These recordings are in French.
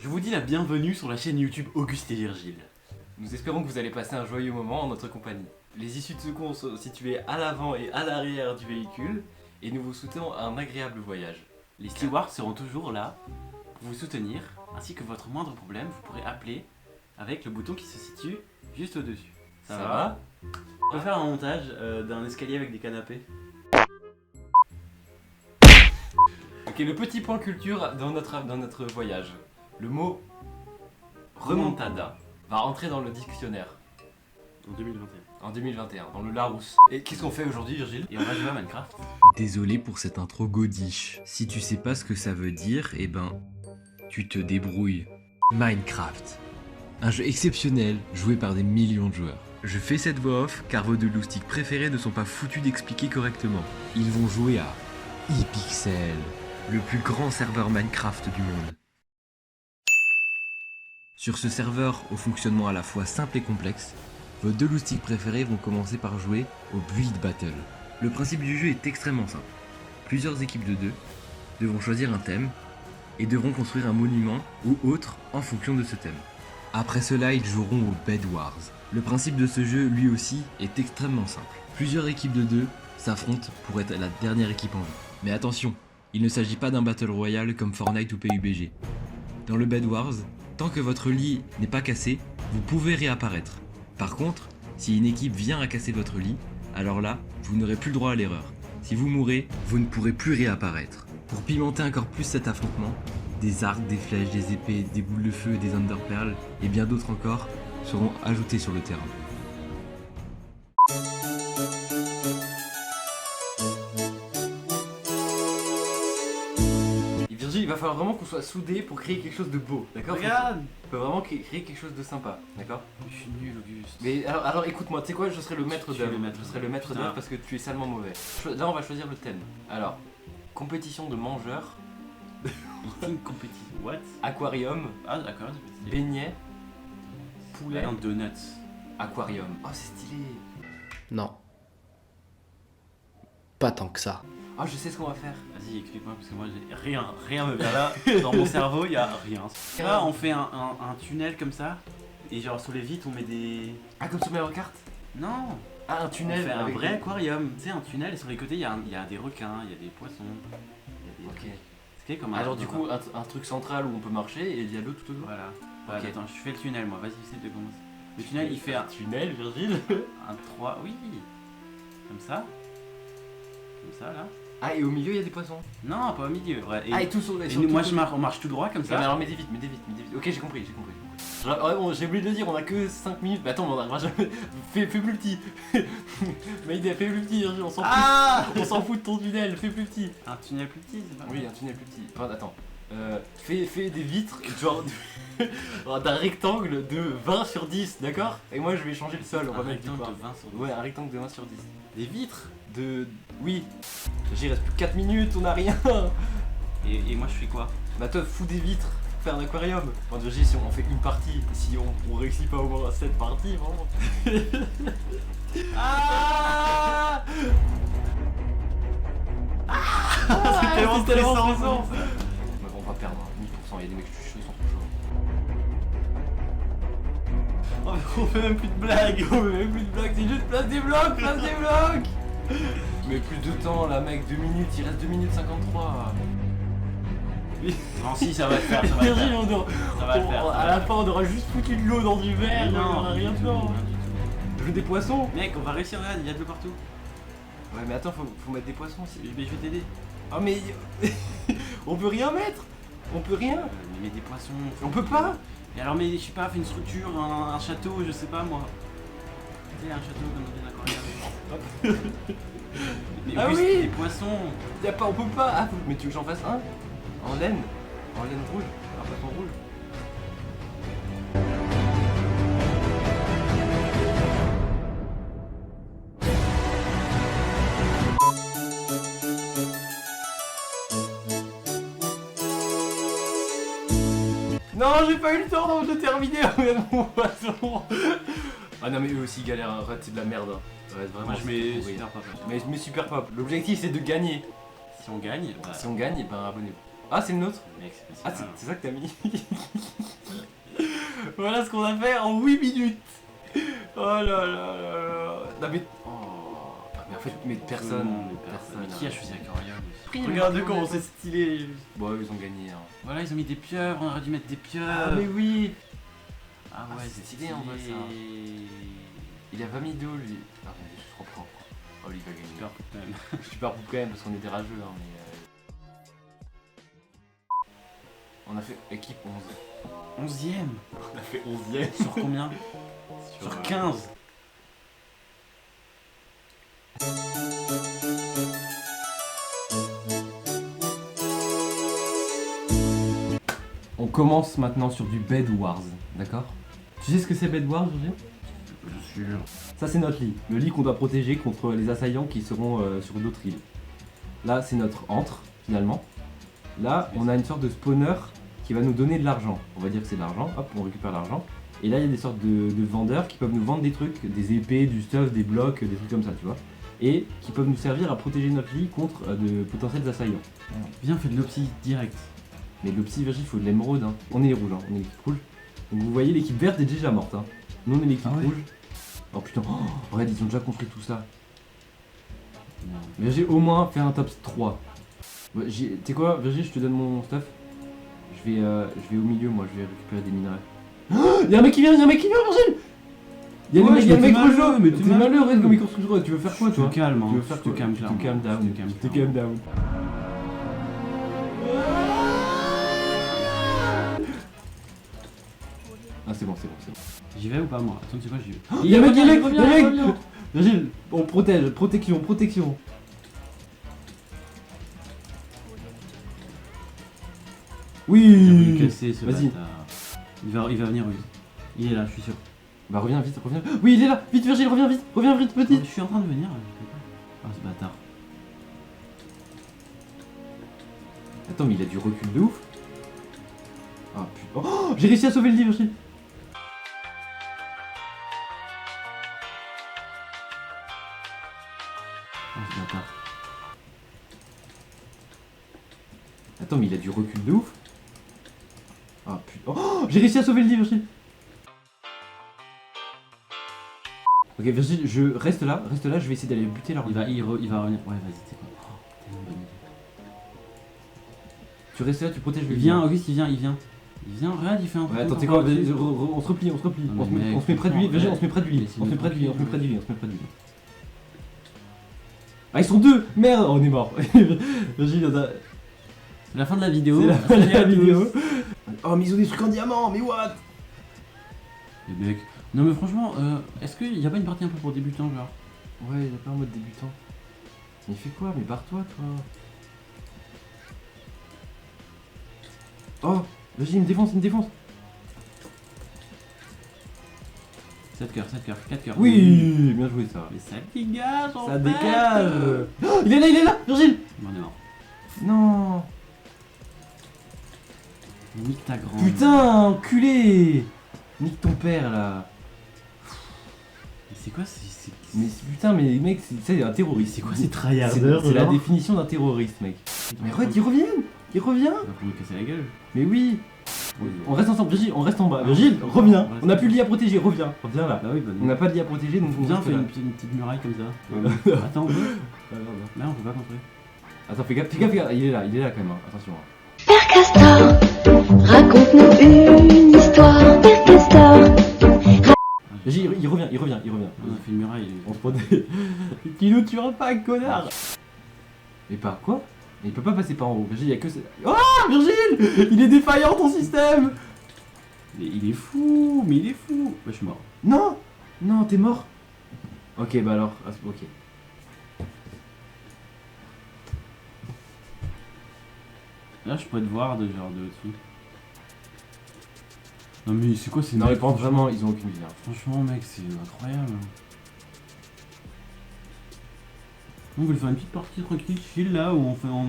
Je vous dis la bienvenue sur la chaîne YouTube Auguste et Virgile. Nous espérons que vous allez passer un joyeux moment en notre compagnie. Les issues de secours sont situées à l'avant et à l'arrière du véhicule et nous vous souhaitons un agréable voyage. Les stewards seront toujours là pour vous soutenir, ainsi que votre moindre problème, vous pourrez appeler avec le bouton qui se situe juste au-dessus. Ça va? On peut faire un montage d'un escalier avec des canapés. Ok, le petit point culture dans notre voyage. Le mot remontada va entrer dans le dictionnaire En 2021. en 2021, dans le Larousse. Et qu'est-ce qu'on fait aujourd'hui, Virgile? Et on va jouer à Minecraft. Désolé pour cette intro godiche. Si tu sais pas ce que ça veut dire, eh ben, tu te débrouilles. Minecraft. Un jeu exceptionnel, joué par des millions de joueurs. Je fais cette voix off car vos deux loustiques préférés ne sont pas foutus d'expliquer correctement. Ils vont jouer à iPixel, le plus grand serveur Minecraft du monde. Sur ce serveur au fonctionnement à la fois simple et complexe, vos deux loustiques préférés vont commencer par jouer au Build Battle. Le principe du jeu est extrêmement simple. Plusieurs équipes de deux devront choisir un thème et devront construire un monument ou autre en fonction de ce thème. Après cela, ils joueront au Bed Wars. Le principe de ce jeu, lui aussi, est extrêmement simple. Plusieurs équipes de deux s'affrontent pour être la dernière équipe en vie. Mais attention, il ne s'agit pas d'un Battle Royale comme Fortnite ou PUBG. Dans le Bed Wars, tant que votre lit n'est pas cassé, vous pouvez réapparaître. Par contre, si une équipe vient à casser votre lit, alors là, vous n'aurez plus le droit à l'erreur. Si vous mourrez, vous ne pourrez plus réapparaître. Pour pimenter encore plus cet affrontement, des arcs, des flèches, des épées, des boules de feu, des underpearls et bien d'autres encore seront ajoutés sur le terrain. Et Virgile, il va falloir vraiment qu'on soit soudés pour créer quelque chose de beau, d'accord? Regarde! On peut vraiment créer quelque chose de sympa, d'accord? Je suis nul, Auguste. Mais alors écoute-moi, tu sais quoi, je serai le maître Tu es d'œuvre. le maître Je serai le maître Putain. d'œuvre parce que tu es salement mauvais. Là, on va choisir le thème. Alors, compétition de mangeurs, Eating competition. What? aquarium, Ah, d'accord, c'est stylé. beignets, poulet, Un donuts. aquarium. Oh, c'est stylé. Non. Pas tant que ça. Oh, je sais ce qu'on va faire. Vas-y, explique-moi parce que moi j'ai rien me vient là. Dans mon cerveau, il y a rien. Là, on fait un tunnel comme ça. Et genre sur les vitres, on met des. Ah, comme sur Mario Kart? Non! Ah, un On tunnel fait un avec vrai des- aquarium. Tu sais, un tunnel et sur les côtés, il y a des requins, il y a des poissons. Il y a des Ok. trucs. C'est comme un. Alors, du coup, un truc central où on peut marcher et il y a l'eau tout autour. Voilà. Ok. Ok, attends, je fais le tunnel moi. Vas-y, essaie de commencer. Le tunnel, il fait un tunnel, Virgile. 3. Oui! Comme ça. Comme ça, là. Ah, et au milieu, il y a des poissons. Non, pas au milieu. Ouais. Ah, et tout sur les. Et nous, moi, on marche tout droit comme Ah, mais ça. alors mets des vite. Ok, j'ai compris. Genre, ouais, bon, j'ai oublié de le dire, on a que 5 minutes. Mais attends, on arrivera jamais. Fais plus petit. Mais idée, fais plus petit, Virgile, on s'en fout. Ah! On s'en fout de ton tunnel, fais plus petit. Un tunnel plus petit, c'est pas Oui, un tunnel plus petit. Enfin, attends. Fais des vitres, genre d'un rectangle de 20 sur 10, d'accord? Et moi je vais changer le sol, on va Un mettre du rectangle pain. de 20 sur 10. Ouais, un rectangle de 20 sur 10. Des vitres. Oui. J'y reste plus que 4 minutes, on a rien. Et moi, je fais quoi? Bah toi, fous des vitres, faire un aquarium. Enfin, Virgile, si on en fait une partie, si on réussit pas au moins cette partie, vraiment. Ah C'est tellement stressant. On va perdre, 1000%, il y a des mecs chauds, ils sont trop chauds. Oh, mais on fait même plus de blagues. Oh, mais même plus de blagues, c'est juste place des blocs. Mais plus de temps là mec, 2 minutes, il reste 2 minutes 53. Non, si, ça va le faire, ça va le Virgile, faire. on aura- Ça va le faire. à la fin on aura juste foutu de l'eau dans du verre, Mais on aura rien du tout, dedans. rien du tout. Je veux des poissons. Mec, on va réussir, regarde, il y a de l'eau partout. Ouais mais attends, faut mettre des poissons aussi. Mais je vais t'aider. Ah mais on peut rien mettre. On peut rien. Mais des poissons. On peut pas. Et alors, mais je sais pas, fais une structure, un château, je sais pas moi. Tu sais, un château comme dans un aquarium. Mais Ah plus, oui. des poissons. Y a pas, on peut pas. Ah, mais tu veux que j'en fasse un? En laine rouge. Un poisson rouge. Non, j'ai pas eu le temps de terminer avec mon poisson. Ah non mais eux aussi ils galèrent, arrête, c'est de la merde. Ouais, vraiment, Moi, je mets super super pop. Mais je mets super pop. L'objectif c'est de gagner. Si on gagne, bah. Si on gagne, et ben abonnez-vous. Ah, c'est le nôtre. Mec, c'est Ah, facile. c'est ça que t'as mis. Voilà ce qu'on a fait en 8 minutes. Oh là là là là. Non mais... Oh. Ah, mais en fait, mais personne. Mais qui a choisi Aquarium aussi? Regarde comment c'est stylé. Bon, ils ont gagné. Hein. Voilà, ils ont mis des pieuvres, on aurait dû mettre des pieuvres. Ah mais oui. Ah Ah, ouais, c'est stylé, on voit ça. Il a pas mis d'eau lui. Ah mais je suis trop propre. Oh, il va gagner. Super, quand même. Je suis pas propre quand même parce qu'on était rageux. Hein, mais on a fait équipe 11. 11ème. On a fait 11ème. Sur combien? Sur 15. On commence maintenant sur du Bed Wars, d'accord? Tu sais ce que c'est Bed Wars, Julien? Je suis sûr. Ça c'est notre lit, le lit qu'on doit protéger contre les assaillants qui seront sur d'autres îles. Là c'est notre antre finalement. Là on a une sorte de spawner qui va nous donner de l'argent. On va dire que c'est de l'argent, hop on récupère l'argent. Et là il y a des sortes de vendeurs qui peuvent nous vendre des trucs, des épées, du stuff, des blocs, des trucs comme ça tu vois. Et qui peuvent nous servir à protéger notre lit contre de potentiels assaillants. Viens, on fait de l'opsie direct. Mais le petit Virgile il faut de l'émeraude, hein. On est les rouges, hein. On est l'équipe rouge. Donc vous voyez l'équipe verte est déjà morte. Hein. Nous on est l'équipe Ah ouais. rouge. Oh putain, oh, regarde ils ont déjà compris tout ça. Non. Virgile au moins fait un top 3. Ouais, tu sais quoi Virgile je te donne mon stuff. Je vais au milieu moi, je vais récupérer des minerais. Oh, y'a un mec qui vient, Virgile. Y'a Ouais, le mec malheureux, rouge, mais t'es t'es malheureux, malheureux. comme il construit droit. Tu veux faire quoi Je toi? te calme, hein. Tu veux faire Je te quoi? calme, Tu te clairement. calm down. Je te calme, Tu te calm down. Ah c'est bon. J'y vais ou pas moi? Attends, tu sais quoi, j'y vais. Il y a un mec, reviens. Virgile, on protège, protection. Il a voulu Oui. casser ce Vas-y. bâtard. Il va venir, oui. Il est là, je suis sûr. Bah reviens vite, reviens. Oui, il est là. Vite Virgile, reviens vite petit. Je suis en train de venir. Ah, ce bâtard. Attends, mais il a du recul de ouf. Ah putain. Oh, j'ai réussi à sauver le lit, Virgile. Ah, ce bâtard. Attends, mais il a du recul de ouf. Ah putain. Oh, j'ai réussi à sauver le lit, Virgile. Ok, Virgile, je reste là, je vais essayer d'aller buter la Il revenir. va revenir. Ouais, vas-y, c'est quoi? Oh, tellement bonne idée. Tu restes là, tu protèges le Il lit. vient, Auguste, il vient. Il vient, regarde, il fait un Ouais, attends, t'es quoi? On se replie. Non, On se mais mec, met près du lit, Virgile, on se met près du lit. laissez-nous On se met près du lit. tranquille. Ah, ils sont deux! Merde! Oh, on est mort. Virgile, il y en a. C'est la fin de la vidéo. C'est la fin de la Salut à vidéo. tous. Oh, mais ils ont des trucs en diamant, mais what? Les mecs. Non, mais franchement, est-ce qu'il n'y a pas une partie un peu pour débutants, genre? Ouais, il a pas un mode débutant. Mais fais quoi? Mais barre-toi, toi. Oh! Vas-y, il me défonce. 7 cœurs, 4 cœurs. Oui! Bien joué, ça. Mais ça dégage, en Ça fait. dégage! Oh, il est là, Virgile! Bon, on est mort. Non! Nique ta grande. Putain, enculé! Nique ton père, là. Mais c'est quoi Mais putain, mais mec, c'est un terroriste. C'est quoi ces C'est tryharders? c'est la définition d'un terroriste, mec. Mais regarde, il revient! Il va pour nous casser la gueule. Mais oui! On reste ensemble, Virgile, on reste en bas. Virgile, reviens! On n'a plus de lit à protéger, reviens là. Bah oui, bah On n'a pas de lit à protéger, donc on Viens, on reste fait là. une petite muraille comme ça. Ouais. Attends, on peut? Là, on peut pas construire. Attends, fais gaffe, il est là quand même, hein. Attention. Hein. Père Castor, raconte-nous une histoire. Père Castor. Virgile, il revient. On a fait une muraille. On se protège. Qui nous tuera pas, connard! Mais par quoi? Mais il peut pas passer par en haut. Virgile, il y a que ça. Oh, Virgile! Il est défaillant ton système! Mais il est fou. Bah, je suis mort. Non, t'es mort? Ok, bah alors, ok. Là, je pourrais te voir de genre de dessus. Non, mais c'est quoi ces Non, mecs, ils pensent vraiment, ils ont aucune vie. Hein. Franchement, mec, c'est incroyable. On voulait faire une petite partie tranquille, chill là où on fait en.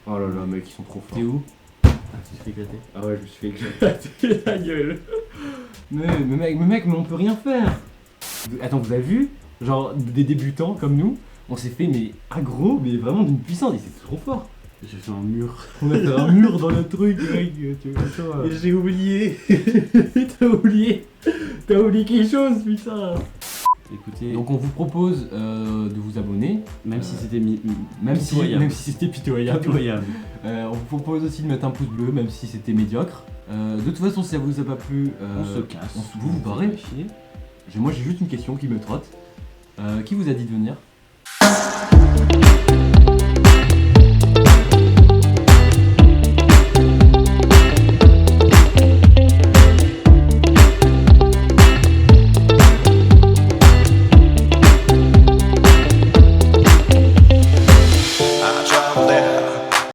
Oh là là, mec, ils sont trop forts. T'es où? Ah, tu te fais éclater. Ah ouais, je me suis fait éclater la gueule. Mais mec, mais on peut rien faire. Attends, vous avez vu? Genre, des débutants comme nous, on s'est fait mais aggro, mais vraiment d'une puissance, et c'est trop fort. J'ai fait un mur. On a fait un mur dans le truc, mec. Tu vois, attends, Et j'ai oublié. T'as oublié quelque chose, putain. Écoutez, Donc on vous propose de vous abonner, même si c'était même si c'était pitoyable. pitoyable. On vous propose aussi de mettre un pouce bleu, même si c'était médiocre. De toute façon, si ça vous a pas plu, On se casse. vous barrez. Moi j'ai juste une question qui me trotte. Qui vous a dit de venir?